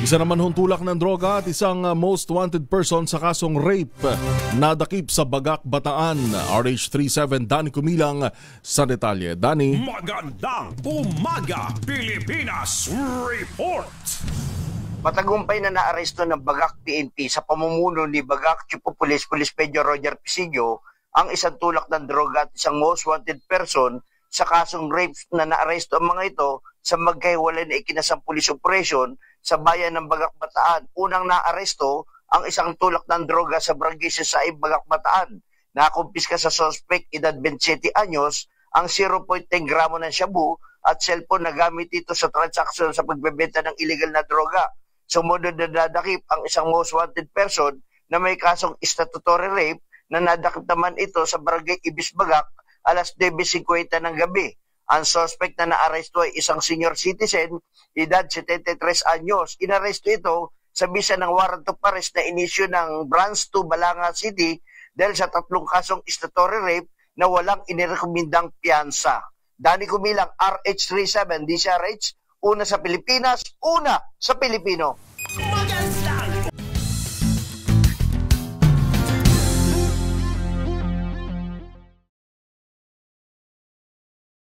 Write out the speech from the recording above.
Isa naman hong tulak ng droga at isang most wanted person sa kasong rape nadakip sa Bagak, Bataan. RH37 Danny Kumilang sa detalye. Danny. Magandang umaga, Pilipinas Report! Matagumpay na naaresto ng Bagak PNP sa pamumuno ni Bagak Chief of Police Major Roger Pisillo ang isang tulak ng droga at isang most wanted person sa kasong rape na naaresto ang mga ito sa magkahiwalay na ikinasang police operation sa bayan ng Bagak, Bataan. Unang naaresto ang isang tulak ng droga sa Barangay Sasaib, Bagak, Bataan. Nakumpiska sa suspect, edad 27 anyos, ang 0.10 gramo ng shabu at cellphone na gamit ito sa transaksyon sa pagbebenta ng illegal na droga. Sumunod na nadakip ang isang most wanted person na may kasong statutory rape na nadakip naman ito sa Barangay Ibis, Bagak, alas 9:50 ng gabi. Ang suspect na naaresto ay isang senior citizen, edad 73 anyos. Inaresto ito sa bisa ng warrant of arrest na inisyu ng Branch 2 Balanga City dahil sa 3 kasong statutory rape na walang inirekomendang piyansa. Danny Kumilang, RH37, DCRH, una sa Pilipinas, una sa Pilipino.